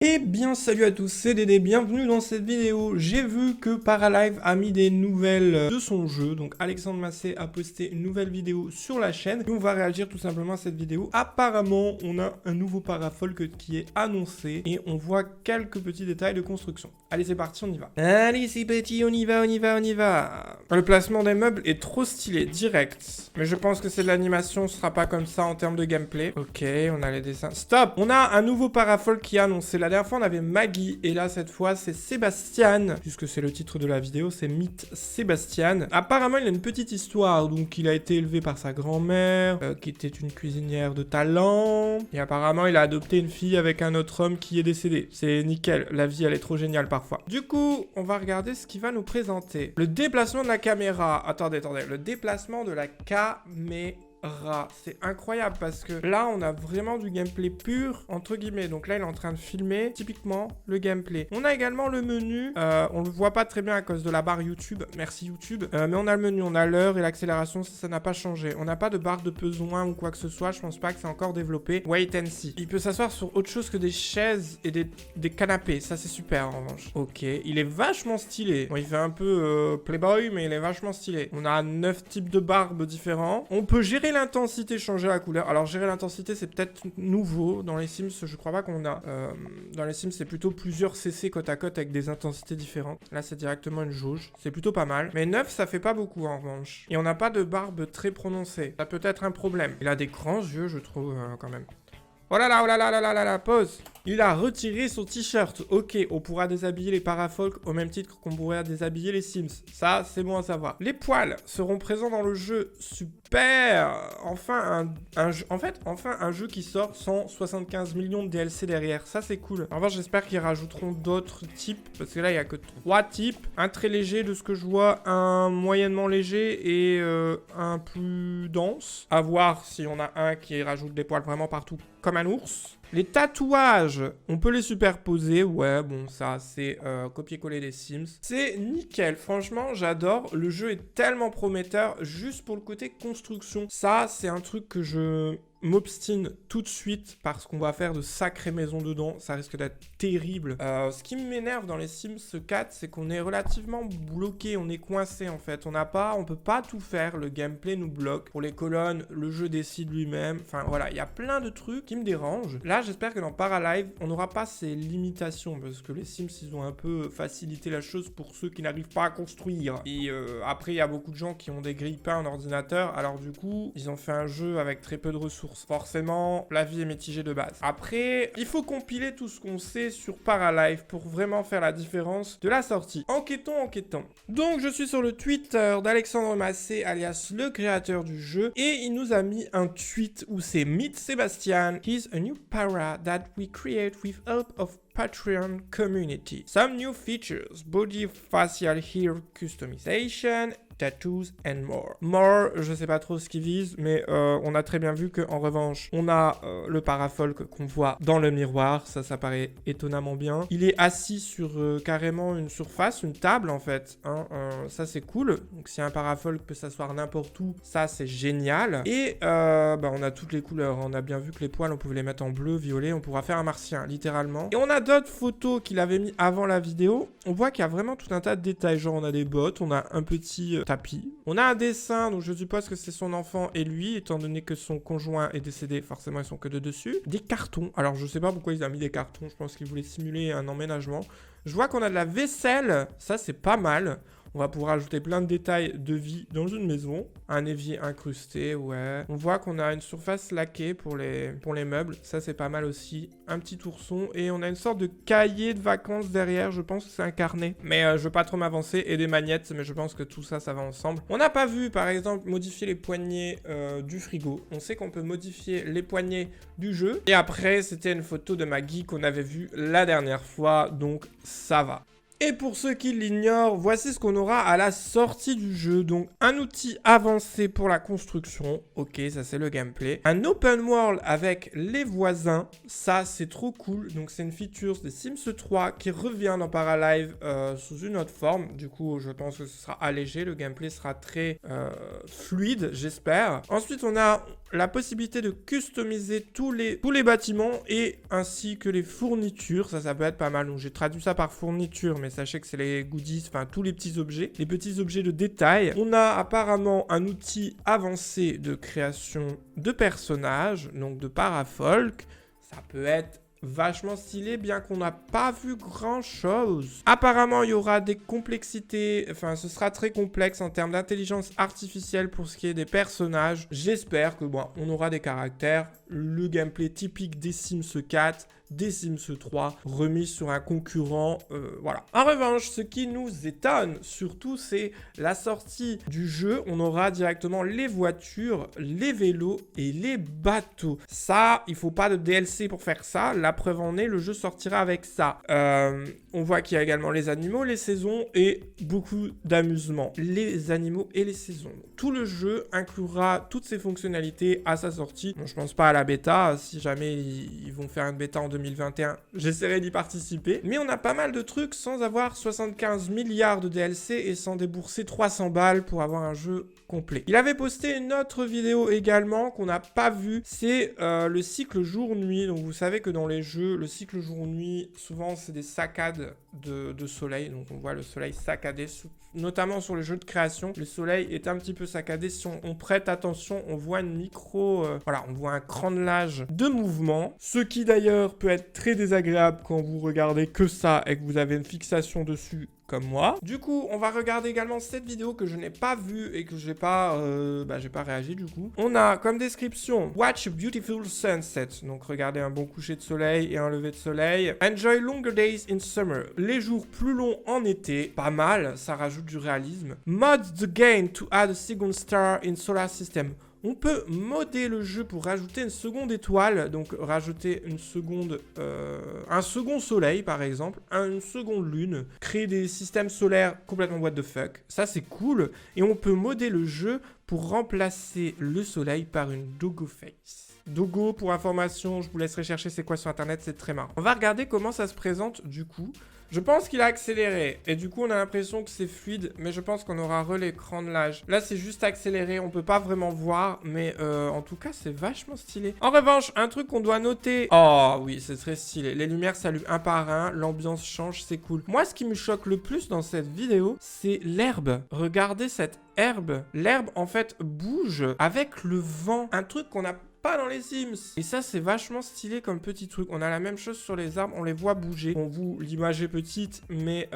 Eh bien salut à tous, c'est Dédé, bienvenue dans cette vidéo. J'ai vu que Paralive a mis des nouvelles de son jeu, donc Alexandre Massé a posté une nouvelle vidéo sur la chaîne et on va réagir tout simplement à cette vidéo. Apparemment, on a un nouveau Parafolk qui est annoncé et on voit quelques petits détails de construction. Allez, c'est parti, on y va. Allez, c'est petit, on y va, on y va, on y va. Le placement des meubles est trop stylé, direct. Mais je pense que c'est de l'animation, ce sera pas comme ça en termes de gameplay. Ok, on a les dessins. Stop! On a un nouveau Parafolk qui est annoncé. La dernière fois, on avait Maggie, et là, cette fois, c'est Sébastien, puisque c'est le titre de la vidéo, c'est Meet Sébastien. Apparemment, il a une petite histoire, donc il a été élevé par sa grand-mère, qui était une cuisinière de talent, et apparemment, il a adopté une fille avec un autre homme qui est décédé. C'est nickel, la vie, elle est trop géniale parfois. Du coup, on va regarder ce qu'il va nous présenter. Le déplacement de la caméra. Attendez, le déplacement de la caméra. C'est incroyable parce que là on a vraiment du gameplay pur entre guillemets. Donc là il est en train de filmer typiquement le gameplay. On a également le menu, on le voit pas très bien à cause de la barre YouTube, merci YouTube, mais on a le menu, on a l'heure et l'accélération, ça n'a pas changé. On n'a pas de barre de besoin ou quoi que ce soit, je pense pas que c'est encore développé. Wait and see. Il peut s'asseoir sur autre chose que des chaises et des canapés, ça c'est super en revanche. Ok, il est vachement stylé. Bon, il fait un peu playboy mais il est vachement stylé. On a 9 types de barbes différents. On peut gérer l'intensité, changer la couleur. Alors gérer l'intensité c'est peut-être nouveau dans les Sims, je crois pas qu'on a. Dans les Sims c'est plutôt plusieurs CC côte à côte avec des intensités différentes. Là c'est directement une jauge, c'est plutôt pas mal. Mais 9 ça fait pas beaucoup en revanche. Et on n'a pas de barbe très prononcée. Ça peut être un problème. Il a des grands yeux je trouve quand même. Oh là là, oh là là là là là là, pause. Il a retiré son t-shirt. Ok, on pourra déshabiller les Parafolk au même titre qu'on pourrait déshabiller les Sims. Ça, c'est bon à savoir. Les poils seront présents dans le jeu. Super. Enfin, enfin un jeu qui sort sans 75 millions de DLC derrière. Ça, c'est cool. En revanche, j'espère qu'ils rajouteront d'autres types. Parce que là, il n'y a que 3 types. Un très léger de ce que je vois, un moyennement léger et un plus dense. À voir si on a un qui rajoute des poils vraiment partout comme un ours. Les tatouages, on peut les superposer. Ouais, bon, ça, c'est copier-coller des Sims. C'est nickel, franchement, j'adore. Le jeu est tellement prometteur, juste pour le côté construction. Ça, c'est un truc que je m'obstine tout de suite parce qu'on va faire de sacrées maisons dedans, ça risque d'être terrible. Ce qui m'énerve dans les Sims 4, c'est qu'on est relativement bloqué, on est coincé en fait, on peut pas tout faire, le gameplay nous bloque. Pour les colonnes, le jeu décide lui-même, enfin voilà, il y a plein de trucs qui me dérangent. Là, j'espère que dans Paralive, on n'aura pas ces limitations parce que les Sims, ils ont un peu facilité la chose pour ceux qui n'arrivent pas à construire. Et après, il y a beaucoup de gens qui ont des grille-pains en ordinateur, alors du coup, ils ont fait un jeu avec très peu de ressources. Forcément, la vie est mitigée de base. Après, il faut compiler tout ce qu'on sait sur Paralive pour vraiment faire la différence de la sortie. Enquêtons. Donc, je suis sur le Twitter d'Alexandre Massé, alias le créateur du jeu, et il nous a mis un tweet où c'est Meet Sébastien. He's a new para that we create with help of Patreon community. Some new features, body facial hair customization, tattoos and more. More, je sais pas trop ce qu'ils visent, mais on a très bien vu qu'en revanche, on a le Parafolk qu'on voit dans le miroir, ça paraît étonnamment bien. Il est assis sur carrément une surface, une table en fait, hein, ça c'est cool. Donc si un Parafolk peut s'asseoir n'importe où, ça c'est génial. Et on a toutes les couleurs, on a bien vu que les poils, on pouvait les mettre en bleu, violet, on pourra faire un martien, littéralement. Et on a d'autres photos qu'il avait mis avant la vidéo, on voit qu'il y a vraiment tout un tas de détails, genre on a des bottes, on a un petit tapis. On a un dessin, donc je suppose que c'est son enfant et lui, étant donné que son conjoint est décédé, forcément ils sont que de dessus. Des cartons, alors je sais pas pourquoi il a mis des cartons, je pense qu'il voulait simuler un emménagement. Je vois qu'on a de la vaisselle, ça c'est pas mal. On va pouvoir ajouter plein de détails de vie dans une maison. Un évier incrusté, ouais. On voit qu'on a une surface laquée pour les meubles. Ça, c'est pas mal aussi. Un petit ourson. Et on a une sorte de cahier de vacances derrière. Je pense que c'est un carnet. Mais je veux pas trop m'avancer. Et des magnettes. Mais je pense que tout ça, ça va ensemble. On n'a pas vu, par exemple, modifier les poignées du frigo. On sait qu'on peut modifier les poignées du jeu. Et après, c'était une photo de Maggie qu'on avait vue la dernière fois. Donc, ça va. Et pour ceux qui l'ignorent, voici ce qu'on aura à la sortie du jeu. Donc un outil avancé pour la construction, ok, ça c'est le gameplay. Un open world avec les voisins, ça c'est trop cool. Donc c'est une feature des Sims 3 qui revient dans Paralive sous une autre forme. Du coup je pense que ce sera allégé, le gameplay sera très fluide, j'espère. Ensuite on a la possibilité de customiser tous les bâtiments et ainsi que les fournitures, ça peut être pas mal. Donc j'ai traduit ça par fourniture, mais sachez que c'est les goodies, enfin tous les petits objets de détail. On a apparemment un outil avancé de création de personnages, donc de parafolk. Ça peut être vachement stylé, bien qu'on n'a pas vu grand chose. Apparemment, il y aura des complexités, enfin, ce sera très complexe en termes d'intelligence artificielle pour ce qui est des personnages. J'espère que, bon, on aura des caractères, le gameplay typique des Sims 4, des Sims 3, remis sur un concurrent, voilà. En revanche, ce qui nous étonne surtout, c'est la sortie du jeu. On aura directement les voitures, les vélos et les bateaux. Ça, il faut pas de DLC pour faire ça. La preuve en est, le jeu sortira avec ça. On voit qu'il y a également les animaux, les saisons et beaucoup d'amusement. Les animaux et les saisons. Tout le jeu inclura toutes ces fonctionnalités à sa sortie. Bon, je pense pas à la bêta. Si jamais ils vont faire une bêta en 2021, j'essaierai d'y participer. Mais on a pas mal de trucs sans avoir 75 milliards de DLC et sans débourser 300 balles pour avoir un jeu complet. Il avait posté une autre vidéo également qu'on n'a pas vue. C'est le cycle jour-nuit. Donc vous savez que dans les jeux, le cycle jour-nuit, souvent c'est des saccades de soleil. Donc on voit le soleil saccadé, notamment sur les jeux de création. Le soleil est un petit peu saccadé. Si on prête attention, on voit une voilà, on voit un cranelage de mouvement. Ce qui d'ailleurs peut être très désagréable quand vous regardez que ça et que vous avez une fixation dessus comme moi. Du coup, on va regarder également cette vidéo que je n'ai pas vue et que j'ai pas réagi du coup. On a comme description Watch a beautiful sunset. Donc regardez un bon coucher de soleil et un lever de soleil. Enjoy longer days in summer. Les jours plus longs en été. Pas mal, ça rajoute du réalisme. Mod the game to add a second star in solar system. On peut modder le jeu pour rajouter une seconde étoile, donc rajouter un second soleil par exemple, une seconde lune, créer des systèmes solaires complètement what the fuck, ça c'est cool, et on peut modder le jeu pour remplacer le soleil par une Dogo Face. Dogo, pour information, je vous laisserai chercher c'est quoi sur internet, c'est très marrant. On va regarder comment ça se présente du coup. Je pense qu'il a accéléré et du coup on a l'impression que c'est fluide, mais je pense qu'on aura l'écran de l'âge. Là c'est juste accéléré, on peut pas vraiment voir, mais en tout cas c'est vachement stylé. En revanche, un truc qu'on doit noter, oh oui c'est très stylé, les lumières s'allument un par un, l'ambiance change, c'est cool. Moi ce qui me choque le plus dans cette vidéo, c'est l'herbe. Regardez cette herbe. L'herbe en fait bouge avec le vent, un truc qu'on a pas dans les Sims. Et ça, c'est vachement stylé comme petit truc. On a la même chose sur les arbres, on les voit bouger. Bon, vous, l'image est petite, mais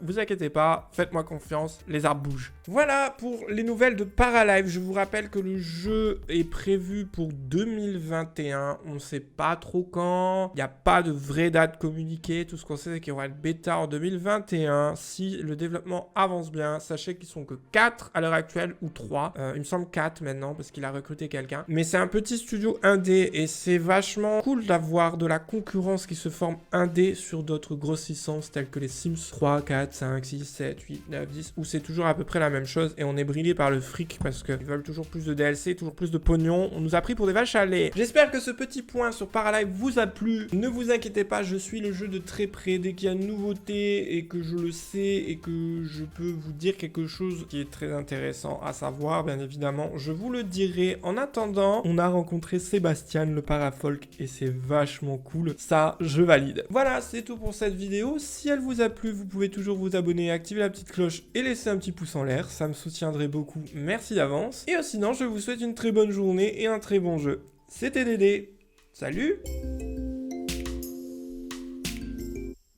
vous inquiétez pas, faites-moi confiance, les arbres bougent. Voilà pour les nouvelles de Paralive. Je vous rappelle que le jeu est prévu pour 2021. On sait pas trop quand. Il n'y a pas de vraie date communiquée. Tout ce qu'on sait, c'est qu'il y aura une bêta en 2021. Si le développement avance bien, sachez qu'ils sont que 4 à l'heure actuelle ou 3. Il me semble 4 maintenant parce qu'il a recruté quelqu'un. Mais c'est un petit studio indé et c'est vachement cool d'avoir de la concurrence qui se forme indé sur d'autres grosses licences telles que les Sims 3, 4, 5, 6, 7, 8, 9, 10 où c'est toujours à peu près la même chose et on est brillé par le fric parce qu'ils veulent toujours plus de DLC, toujours plus de pognon. On nous a pris pour des vaches à lait. J'espère que ce petit point sur Paralive vous a plu. Ne vous inquiétez pas, je suis le jeu de très près. Dès qu'il y a une nouveauté et que je le sais et que je peux vous dire quelque chose qui est très intéressant à savoir, bien évidemment, je vous le dirai. En attendant, on a rencontré Sébastien le parafolk et c'est vachement cool, ça je valide. Voilà, c'est tout pour cette vidéo. Si elle vous a plu, vous pouvez toujours vous abonner, activer la petite cloche et laisser un petit pouce en l'air, ça me soutiendrait beaucoup, merci d'avance. Et sinon, je vous souhaite une très bonne journée et un très bon jeu. C'était Dédé, salut!